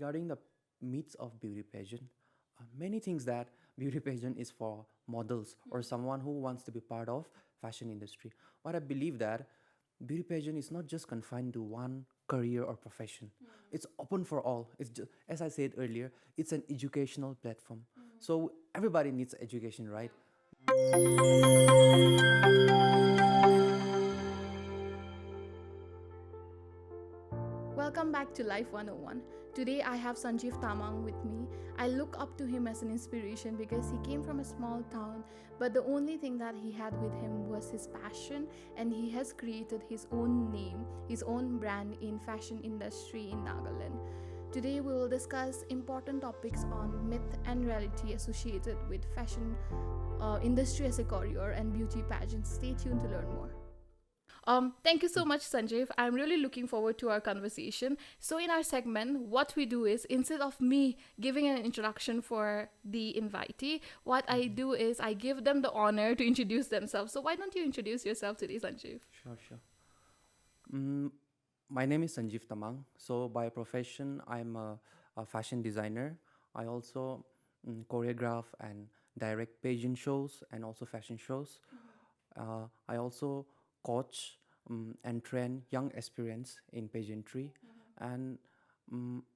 regarding the myths of beauty pageant, many things that beauty pageant is for models or someone who wants to be part of fashion industry. But I believe that beauty pageant is not just confined to one career or profession. It's open for all. It's just, as I said earlier, it's an educational platform. So everybody needs education, right? Welcome back to Life 101. Today I have Sanjeev Tamang with me. I look up to him as an inspiration because he came from a small town, but the only thing that he had with him was his passion, and he has created his own name, his own brand in fashion industry in Nagaland. Today we will discuss important topics on myth and reality associated with fashion industry as a career and beauty pageants. Stay tuned to learn more. Thank you so much, Sanjeev. I'm really looking forward to our conversation. So, in our segment, what we do is instead of me giving an introduction for the invitee, what I do is I give them the honor to introduce themselves. So, why don't you introduce yourself today, Sanjeev? Sure, sure. Mm, my name is Sanjeev Tamang. So by profession, I'm a fashion designer. I also choreograph and direct pageant shows and also fashion shows. I also coach and train young aspirants in pageantry, and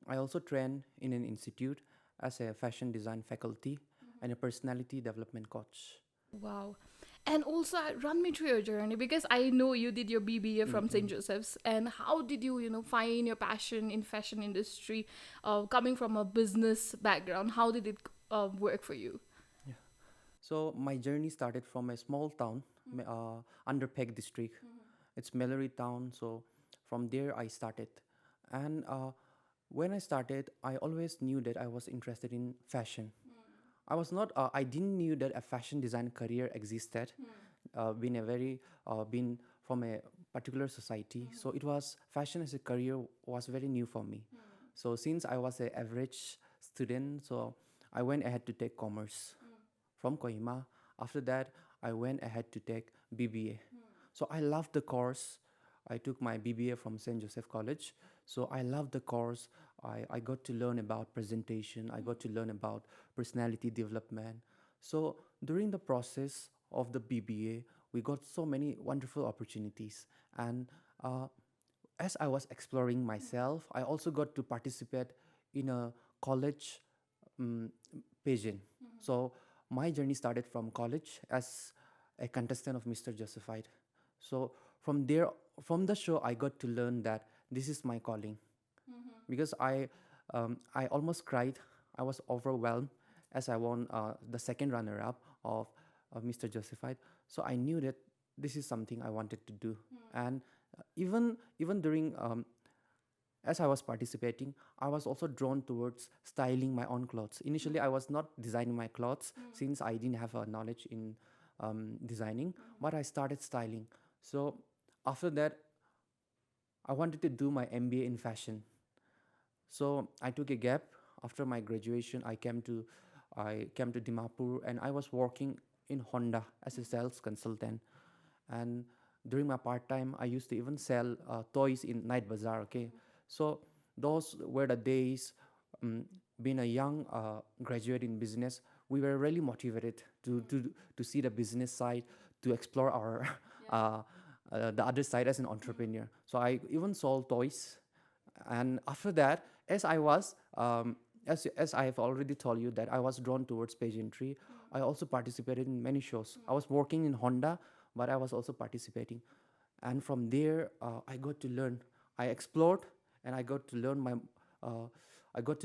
I also train in an institute as a fashion design faculty and a personality development coach. Wow. And also, run me through your journey because I know you did your BBA from St. Mm-mm. Joseph's. And how did you, find your passion in fashion industry, coming from a business background? How did it work for you? Yeah. So my journey started from a small town under Peg district. It's Mallory town. So from there I started, and when I started, I always knew that I was interested in fashion. I was not. I didn't knew that a fashion design career existed. Being a very been from a particular society, so it was fashion as a career was very new for me. So since I was an average student, so I went ahead to take commerce from Kohima. After that, I went ahead to take BBA. So I loved the course. I took my BBA from St. Joseph College. So I loved the course. I got to learn about presentation. I got to learn about personality development. So during the process of the BBA, we got so many wonderful opportunities. And uh, as I was exploring myself, I also got to participate in a college um, pageant. So my journey started from college as a contestant of Mr. Josephite. So from there, from the show, I got to learn that this is my calling because I almost cried. I was overwhelmed as I won the second runner-up of Mr. Josephite. So I knew that this is something I wanted to do, and even during as I was participating, I was also drawn towards styling my own clothes. Initially, I was not designing my clothes since I didn't have a knowledge in designing, but I started styling. So after that, I wanted to do my MBA in fashion. So I took a gap after my graduation. I came to Dimapur and I was working in Honda as a sales consultant. And during my part time, I used to even sell toys in night bazaar. Okay, so those were the days. Um, Being a young graduate in business, we were really motivated to see the business side, to explore our the other side as an entrepreneur. So I even sold toys, and after that, as I have already told you that I was drawn towards pageantry. I also participated in many shows. I was working in Honda, but I was also participating, and from there I got to learn. I explored, and uh, I got to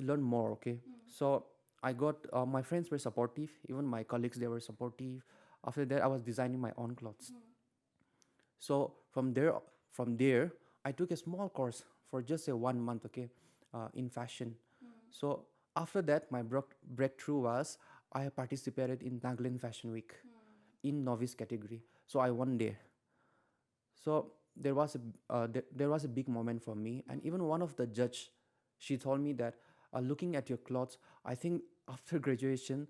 learn more. Okay, so I got my friends were supportive, even my colleagues they were supportive. After that, I was designing my own clothes. So from there, I took a small course for just a 1 month, okay, in fashion. So after that, my breakthrough was I participated in Nagaland Fashion Week in novice category. So I won there. So there was a big moment for me, and even one of the judge, she told me that looking at your clothes, I think after graduation,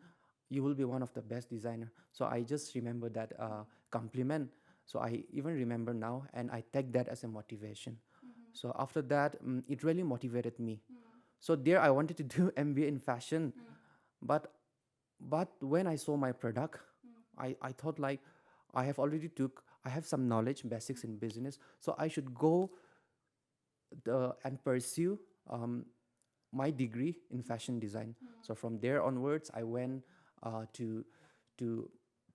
you will be one of the best designer. So I just remember that compliment. So I even remember now, and I take that as a motivation. So after that, it really motivated me So there I wanted to do MBA in fashion, but when I saw my product, I thought like I have some knowledge basics in business, so I should go and pursue my degree in fashion design. So from there onwards, I went to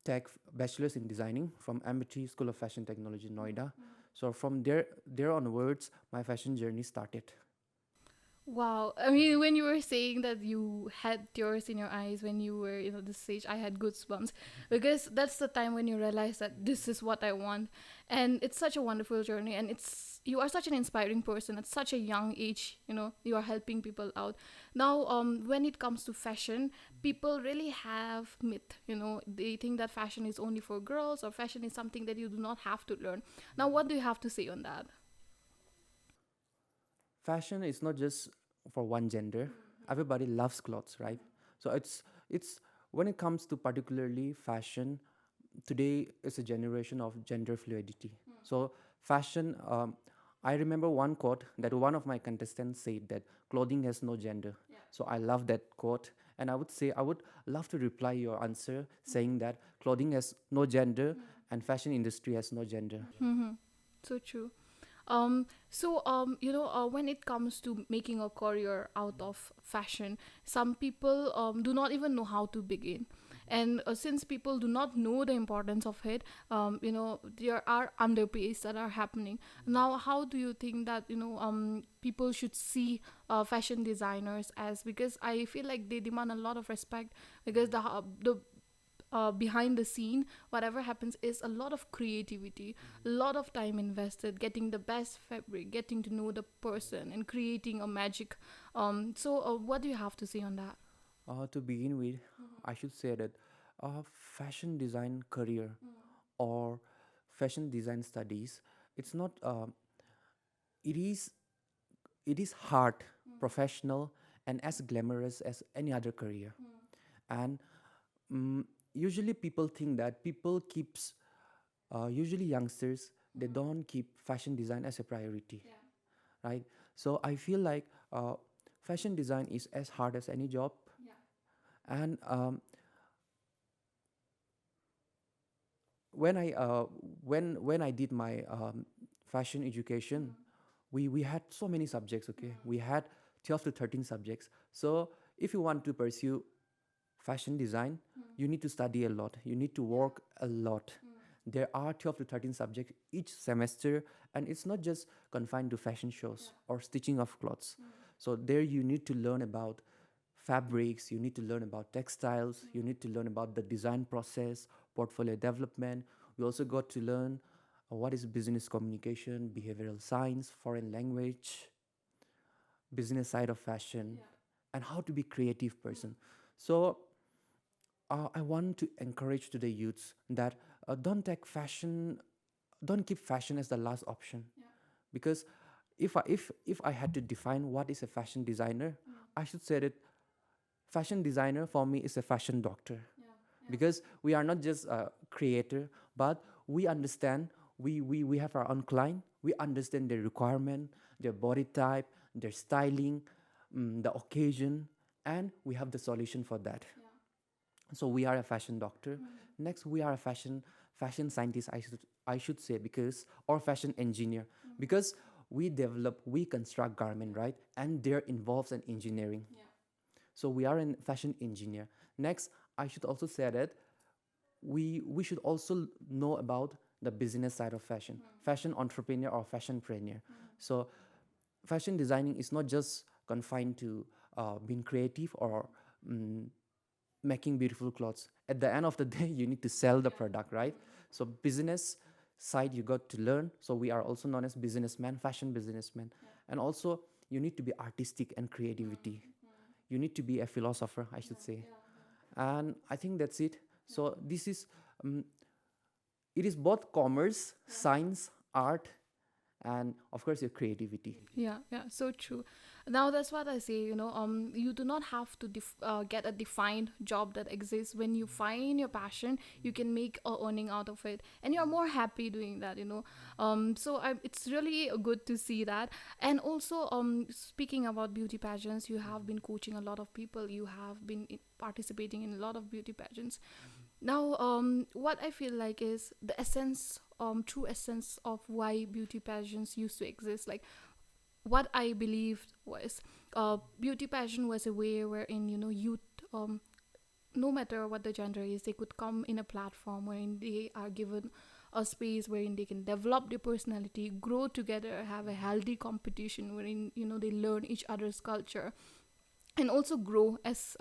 take bachelor's in designing from MIT School of Fashion Technology, Noida. So from there onwards, my fashion journey started. Wow. I mean, when you were saying that you had tears in your eyes when you were, this stage, I had goosebumps because that's the time when you realize that this is what I want. And it's such a wonderful journey. And you are such an inspiring person at such a young age. You are helping people out. Now, when it comes to fashion, people really have myth. They think that fashion is only for girls or fashion is something that you do not have to learn. Now, what do you have to say on that? Fashion is not just for one gender. Everybody loves clothes, right? So it's when it comes to particularly fashion, today is a generation of gender fluidity. So fashion, I remember one quote that one of my contestants said that clothing has no gender. So I love that quote, and I would love to reply your answer saying that clothing has no gender and fashion industry has no gender. Mm-hmm. So true. When it comes to making a career out of fashion, some people do not even know how to begin. And since people do not know the importance of it, there are underpays that are happening. Now, how do you think that, people should see fashion designers as, because I feel like they demand a lot of respect because the behind the scene, whatever happens is a lot of creativity, a lot of time invested getting the best fabric, getting to know the person and creating a magic. What do you have to say on that? To begin with, I should say that fashion design career or fashion design studies, it's not. It is hard, professional, and as glamorous as any other career. And usually people think that people keeps usually youngsters they don't keep fashion design as a priority, right? So I feel like fashion design is as hard as any job, and when I when I did my fashion education, we had so many subjects. Okay, we had 12 to 13 subjects. So if you want to pursue fashion design, you need to study a lot. You need to work a lot. There are 12 to 13 subjects each semester, and it's not just confined to fashion shows or stitching of clothes. So there you need to learn about fabrics, you need to learn about textiles, you need to learn about the design process, portfolio development. We also got to learn what is business communication, behavioral science, foreign language, business side of fashion, and how to be creative person. So I want to encourage to the youths that don't keep fashion as the last option, because if I had to define what is a fashion designer, I should say that fashion designer for me is a fashion doctor, because we are not just a creator, but we understand, we have our own client, we understand their requirement, their body type, their styling, the occasion, and we have the solution for that. So we are a fashion doctor. Next, we are a fashion scientist, I should say, because or fashion engineer, because we construct garment, right, and there involves an engineering. So we are a fashion engineer. Next, I should also say that we should also know about the business side of fashion, fashion entrepreneur or fashionpreneur. So fashion designing is not just confined to being creative or making beautiful clothes. At the end of the day, you need to sell the product, right? So business side you got to learn. So we are also known as businessman, fashion businessman, and also you need to be artistic and creativity. You need to be a philosopher, I should say, and I think that's it. So this is it is both commerce, science, art, and of course your creativity. Yeah, yeah, so true. Now that's what I say. You do not have to get a defined job that exists. When you find your passion, you can make a earning out of it, and you're more happy doing that. It's really good to see that. And also, speaking about beauty pageants, you have been coaching a lot of people. You have been participating in a lot of beauty pageants. Now, what I feel like is the essence, true essence of why beauty pageants used to exist. Like, what I believed was, beauty pageant was a way wherein youth, no matter what the gender is, they could come in a platform wherein they are given a space wherein they can develop their personality, grow together, have a healthy competition wherein they learn each other's culture, and also grow as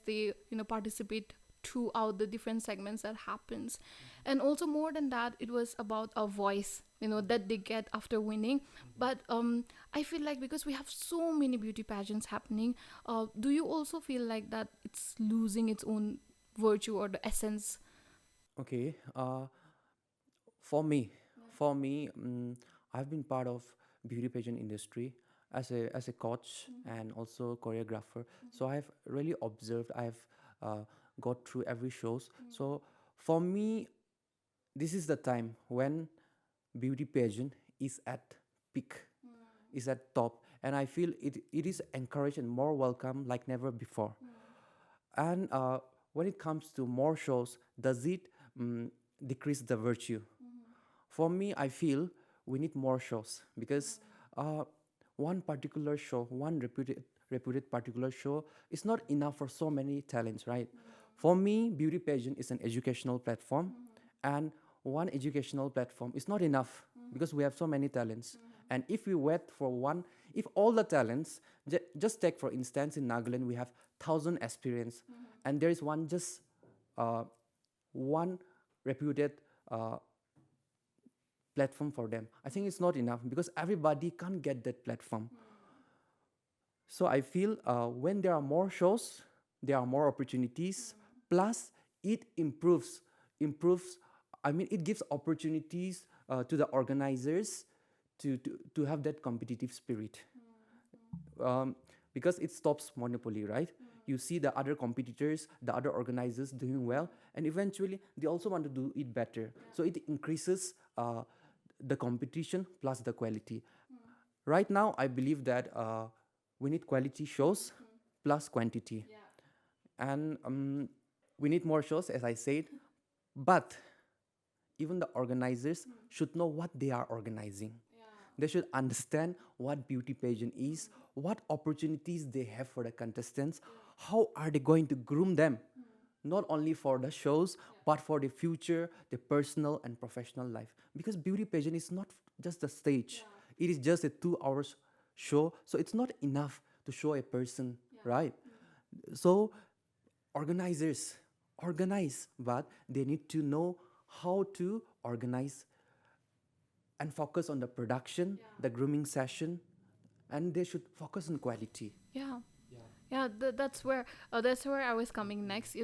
they participate throughout the different segments that happens. And also, more than that, it was about a voice that they get after winning. But I feel like, because we have so many beauty pageants happening, do you also feel like that it's losing its own virtue or the essence? Okay. For me, I've been part of beauty pageant industry as a coach and also choreographer. So I've really observed. I've uh, got through every shows. So for me, this is the time when beauty pageant is at peak, is at top, and I feel it is encouraged and more welcome like never before. And when it comes to more shows, does it decrease the virtue? For me, I feel we need more shows because uh, one particular show, one reputed particular show is not enough for so many talents, right? For me, beauty pageant is an educational platform, and one educational platform is not enough because we have so many talents. And if we wait for one, if all the talents, just take for instance in Nagaland we have 1,000 aspirants, and there is uh, one reputed uh, platform for them. I think it's not enough because everybody can't get that platform. So I feel when there are more shows, there are more opportunities. Plus, it improves. I mean, it gives opportunities to the organizers to have that competitive spirit. um, because it stops monopoly, right? You see the other competitors, the other organizers doing well, and eventually they also want to do it better. So it increases the competition plus the quality. Right now, I believe that we need quality shows plus quantity, and we need more shows, as I said. But even the organizers should know what they are organizing. They should understand what beauty pageant is, what opportunities they have for the contestants, how are they going to groom them, not only for the shows, but for the future, the personal and professional life. Because beauty pageant is not just the stage, it is just a 2 hours show, so it's not enough to show a person, right? So organizers organize, but they need to know how to organize and focus on the production, the grooming session, and they should focus on quality. Yeah. Yeah, that's where I was coming next.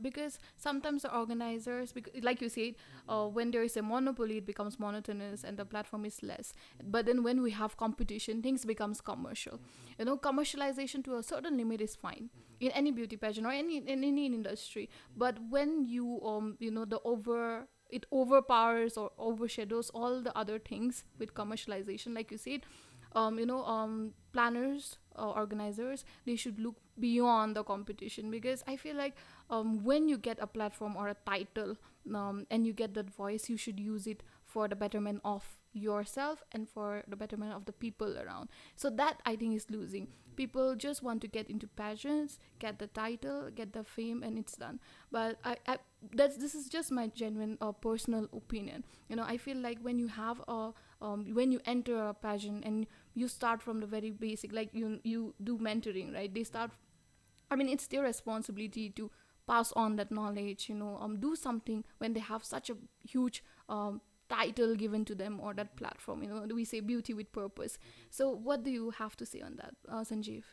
Because sometimes the organizers, like you said, when there is a monopoly, it becomes monotonous and the platform is less. But then when we have competition, things becomes commercial. Commercialization to a certain limit is fine in any beauty pageant or in any industry. But when the over it overpowers or overshadows all the other things with commercialization, like you said, planners, organizers, they should look beyond the competition. Because I feel like, when you get a platform or a title, and you get that voice, you should use it for the betterment of yourself and for the betterment of the people around. So that, I think, is losing. People just want to get into pageants, get the title, get the fame, and it's done. But this is just my genuine personal opinion. I feel like when you enter a pageant and you start from the very basic, like you do mentoring, right? They start, I mean, it's their responsibility to pass on that knowledge, do something when they have such a huge title given to them, or that platform. We say beauty with purpose. So what do you have to say on that, Sanjeev?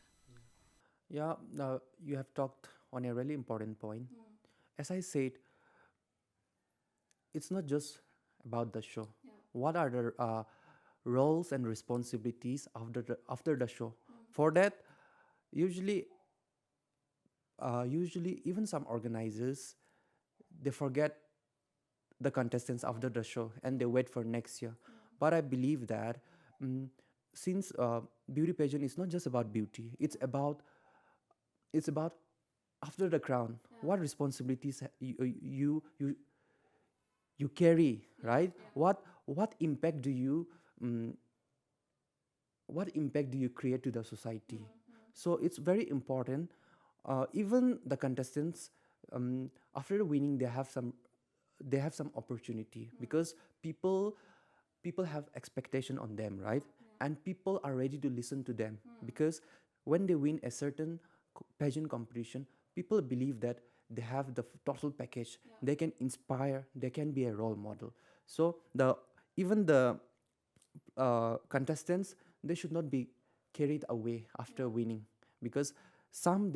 Yeah, you have talked on a really important point. As I said, it's not just about the show. What are the roles and responsibilities after the show? For that, usually, usually even some organizers, they forget the contestants after the show and they wait for next year. But I believe that, mm, since beauty pageant is not just about beauty, it's about after the crown, what responsibilities you carry, right? What impact do you mm, what impact do you create to the society? So it's very important. Even the contestants, after winning, they have some opportunity, because people people have expectation on them, right? And people are ready to listen to them, because when they win a certain pageant competition, people believe that they have the total package. They can inspire, they can be a role model. So even the contestants, they should not be carried away after winning, because some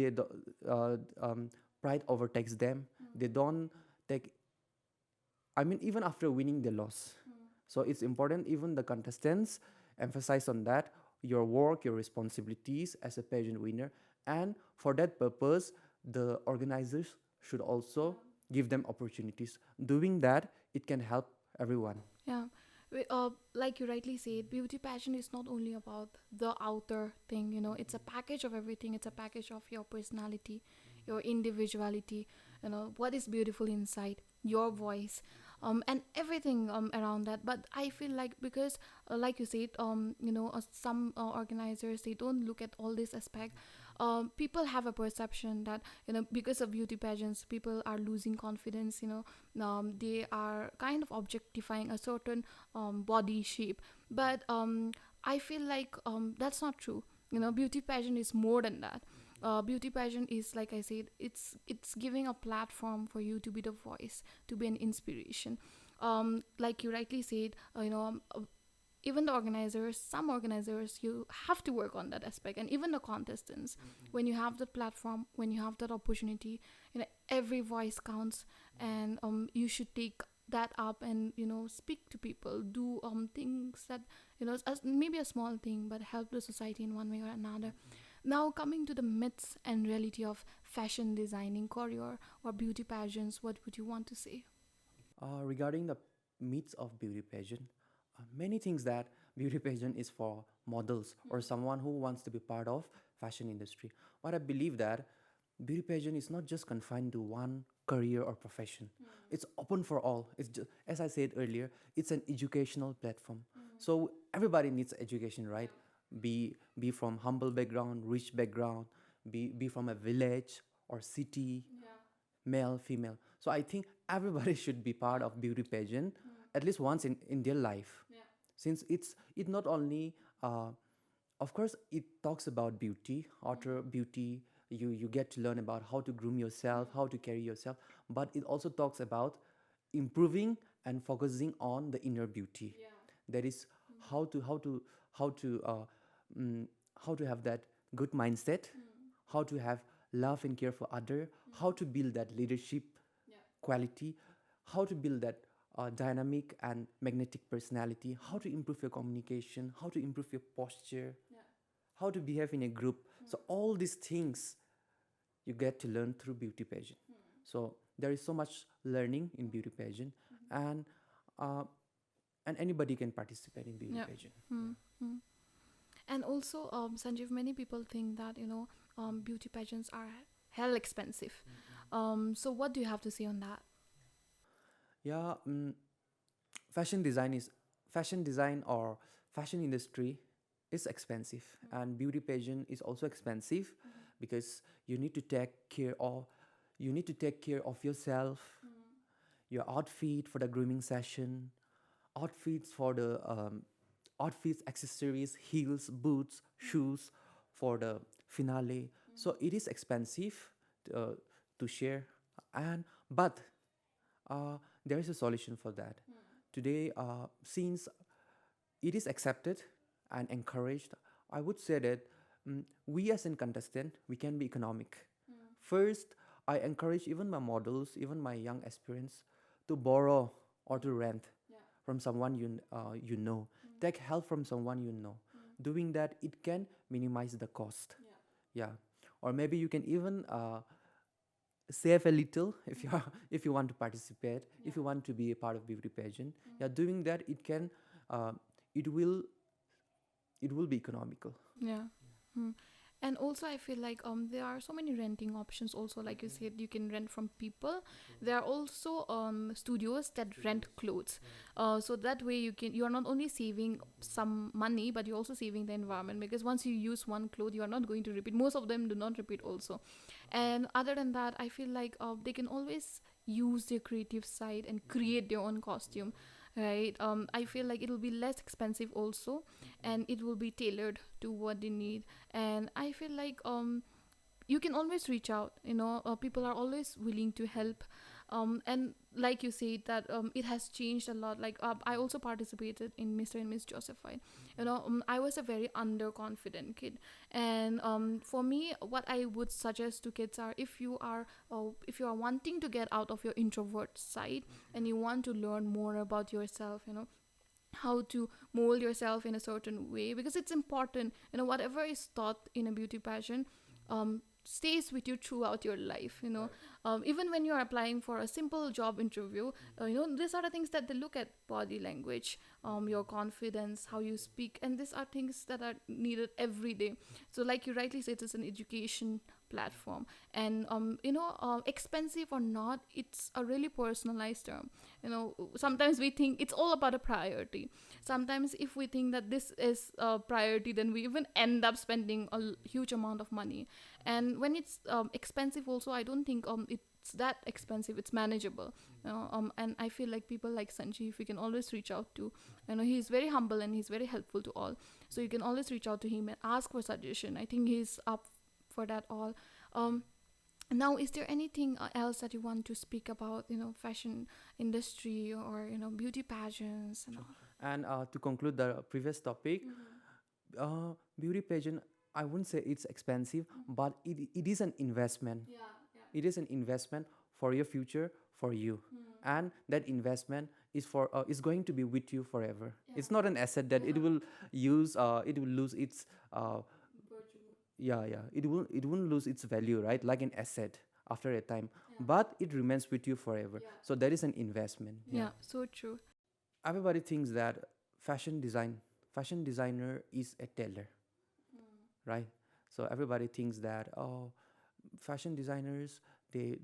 pride overtakes them. They don't take, I mean, even after winning, they lost. So it's important, even the contestants emphasize on that, your work, your responsibilities as a pageant winner. And for that purpose, the organizers should also give them opportunities. Doing that, it can help everyone. Yeah. Like you rightly said, beauty pageant is not only about the outer thing, it's a package of everything. It's a package of your personality, your individuality, what is beautiful inside, your voice, and everything around that. But I feel like, because, like you said, some organizers, they don't look at all this aspect. People have a perception that, because of beauty pageants, people are losing confidence. They are kind of objectifying a certain body shape. But I feel like that's not true. Beauty pageant is more than that. Beauty pageant is, like I said, it's giving a platform for you to be the voice, to be an inspiration. Like you rightly said, even the organizers, some organizers, you have to work on that aspect, and even the contestants, when you have the platform, when you have that opportunity, every voice counts. And you should take that up, and speak to people, do things that, as maybe a small thing, but help the society in one way or another. Now, coming to the myths and reality of fashion designing, choreo, or beauty pageants, what would you want to say? Regarding the myths of beauty pageant, many things that beauty pageant is for models or someone who wants to be part of fashion industry. But I believe that beauty pageant is not just confined to one career or profession. It's open for all. It's just, as I said earlier, it's an educational platform. So everybody needs education, right? Be from humble background, rich background, be from a village or city, male, female. So I think everybody should be part of beauty pageant at least once in their life. Since it not only of course it talks about beauty, outer beauty, you get to learn about how to groom yourself, how to carry yourself, but it also talks about improving and focusing on the inner beauty. That is how to mm, how to have that good mindset, how to have love and care for other, how to build that leadership quality, how to build that dynamic and magnetic personality, how to improve your communication, how to improve your posture, how to behave in a group. So all these things you get to learn through beauty pageant. So there is so much learning in beauty pageant, and uh, and anybody can participate in beauty Yeah. pageant. Mm-hmm. And also, Sanjeev, many people think that, beauty pageants are hell expensive. So what do you have to say on that? Yeah, fashion design is fashion design or fashion industry is expensive, and beauty pageant is also expensive, because you need to take care of yourself, your outfit for the grooming session, outfits for the outfits, accessories, heels, boots, shoes for the finale. So it is expensive uh, to share, and but there is a solution for that. Today, since it is accepted and encouraged, I would say that we as a contestant, we can be economic. First, I encourage even my models, even my young aspirants, to borrow or to rent from someone you know. Take help from someone you know. Doing that, it can minimize the cost. Yeah, or maybe you can even save a little if you are, if you want to participate, if you want to be a part of beauty pageant. Yeah, doing that, it can uh, it will it will be economical. Yeah. Hmm. And also, I feel like there are so many renting options. Also, like you said, you can rent from people. There are also studios that rent clothes. So that way you are not only saving some money, but you're also saving the environment, because once you use one cloth, you are not going to repeat. Most of them do not repeat also. And other than that, I feel like they can always use their creative side and create their own costume, right? I feel like it will be less expensive also, and it will be tailored to what they need. And I feel like you can always reach out, people are always willing to help. And like you said that it has changed a lot. Like I also participated in Mr. and Miss Josephine. I was a very underconfident kid. And for me, what I would suggest to kids are, if you are wanting to get out of your introvert side and you want to learn more about yourself, how to mold yourself in a certain way, because it's important. Whatever is taught in a beauty pageant stays with you throughout your life. Even when you're applying for a simple job interview, these are the things that they look at: body language, your confidence, how you speak, and these are things that are needed every day. So like you rightly said, it's an education platform. And expensive or not, it's a really personalized term. Sometimes we think it's all about a priority. Sometimes if we think that this is a priority, then we even end up spending a huge amount of money. And when it's expensive also, I don't think it's that expensive. It's manageable. And I feel like people like Sanjeev, we can always reach out to. He's very humble and he's very helpful to all. So you can always reach out to him and ask for suggestion. I think he's up for that all. um Now, is there anything else that you want to speak about, fashion industry, or beauty pageants and Sure. all? And to conclude the previous topic, beauty pageant, I wouldn't say it's expensive, but it is an investment. It is an investment for your future, for you, and that investment is going to be with you forever. It's not an asset that it will it will lose its yeah, it won't lose its value, right, like an asset after a time, but it remains with you forever. So that is an investment. Yeah. Yeah, so true. Everybody thinks that fashion designer is a tailor, right? So everybody thinks that, oh, fashion designers, they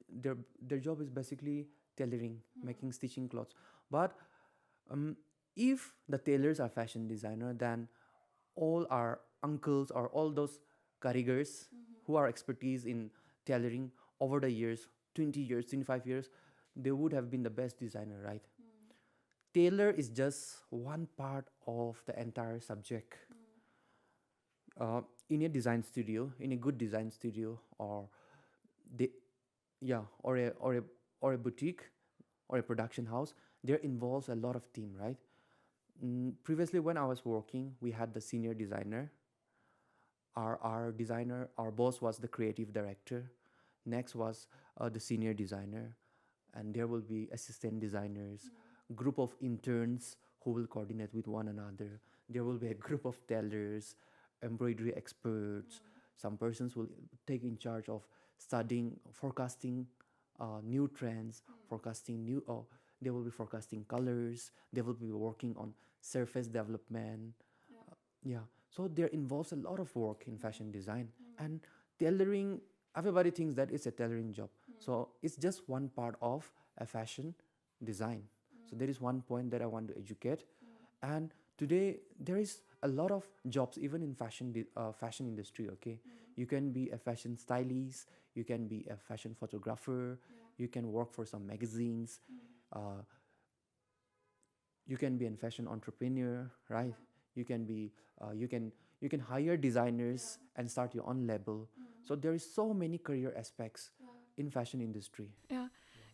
their job is basically tailoring, making, stitching clothes. But um, if the tailors are fashion designer, then all our uncles or all those karigars who are expertise in tailoring over the years, 20 years, 25 years, they would have been the best designer, right? Tailor is just one part of the entire subject. In a design studio, in a good design studio, or they, yeah, or a boutique, or a production house, there involves a lot of team, right? Previously, when I was working, we had the senior designer. Our designer, our boss was the creative director. Next was the senior designer, and there will be assistant designers, group of interns who will coordinate with one another. There will be a group of tailors, embroidery experts. Some persons will take in charge of studying, forecasting new trends, forecasting new. They will be forecasting colors. They will be working on surface development. Yeah. So there involves a lot of work in fashion design, and tailoring. Everybody thinks that it's a tailoring job. So it's just one part of a fashion design. So there is one point that I want to educate. And today there is a lot of jobs even in fashion industry. Okay, you can be a fashion stylist, you can be a fashion photographer, you can work for some magazines, uh, you can be a fashion entrepreneur, right? You can be you can hire designers and start your own label. So there is so many career aspects in fashion industry. Yeah,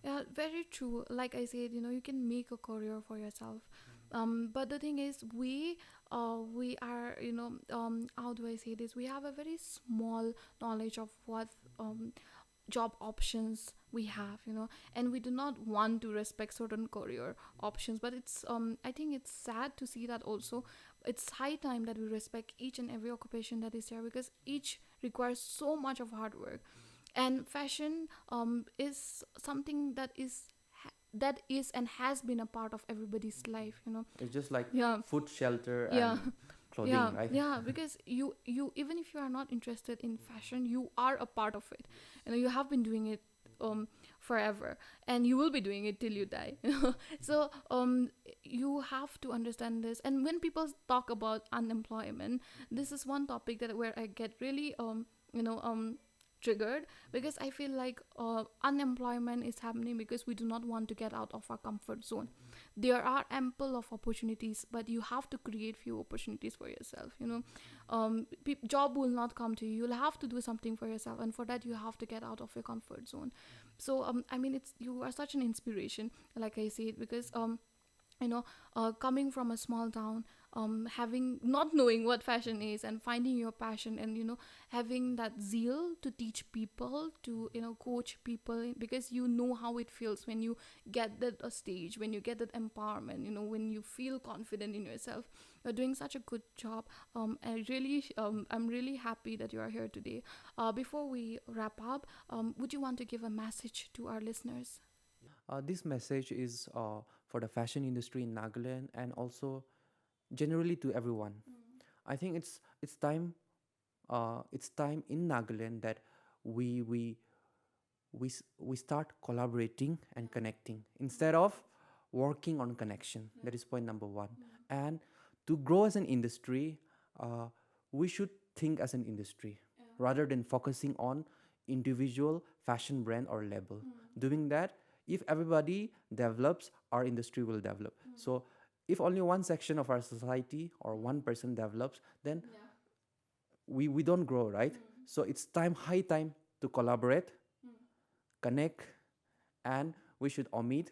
yeah, very true. Like I said, you can make a career for yourself. But the thing is, we are, how do I say this? We have a very small knowledge of what job options we have, and we do not want to respect certain career options. But it's I think it's sad to see that also it's high time that we respect each and every occupation that is there, because each requires so much of hard work. And fashion is something that is and has been a part of everybody's life, you know. It's just like Yeah. food, shelter, Yeah. and clothing, Yeah, right? yeah, because you even if you are not interested in fashion, you are a part of it. You know, you have been doing it forever, and you will be doing it till you die. So you have to understand this. And when people talk about unemployment, this is one topic that where I get really you know triggered, because I feel like unemployment is happening because we do not want to get out of our comfort zone. There are ample of opportunities, but you have to create few opportunities for yourself, you know. Job will not come to you, you'll have to do something for yourself, and for that you have to get out of your comfort zone. So I mean, it's you are such an inspiration, like I said, because you know, coming from a small town, having not knowing what fashion is and finding your passion, and you know, having that zeal to teach people, to you know, coach people, because you know how it feels when you get that stage, when you get that empowerment, you know, when you feel confident in yourself. You're doing such a good job. I'm really happy that you are here today. Before we wrap up, would you want to give a message to our listeners? This message is for the fashion industry in Nagaland and also generally to everyone. I think it's time in Nagaland that we we we start collaborating and connecting instead of working on connection. That is point number one. And to grow as an industry, uh, we should think as an industry rather than focusing on individual fashion brand or label. Doing that, if everybody develops, our industry will develop. So if only one section of our society or one person develops, then we don't grow, right? So it's high time to collaborate, connect, and we should omit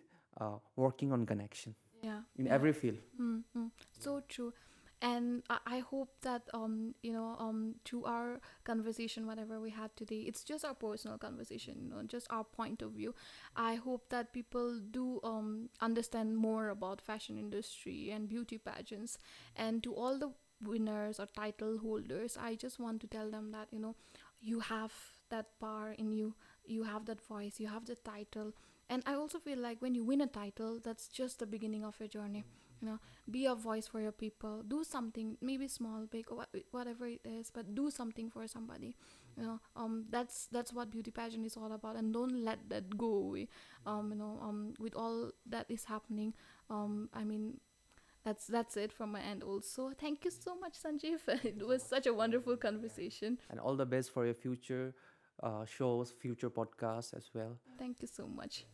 working on connection Yeah, in yeah. every field. Mm-hmm. So true. And I hope that you know, through our conversation, whatever we had today, it's just our personal conversation, you know, just our point of view. I hope that people do understand more about fashion industry and beauty pageants. And to all the winners or title holders, I just want to tell them that, you know, you have that power in you, you have that voice, you have the title. And I also feel like when you win a title, that's just the beginning of your journey, you know. Be a voice for your people, do something, maybe small, big, or whatever it is, but do something for somebody, you know. That's what beauty pageant is all about, and don't let that go away. You know, with all that is happening, I mean, that's it from my end. Also, thank you so much, Sanjeev. It was such a wonderful conversation. And all the best for your future shows, future podcasts as well. Thank you so much.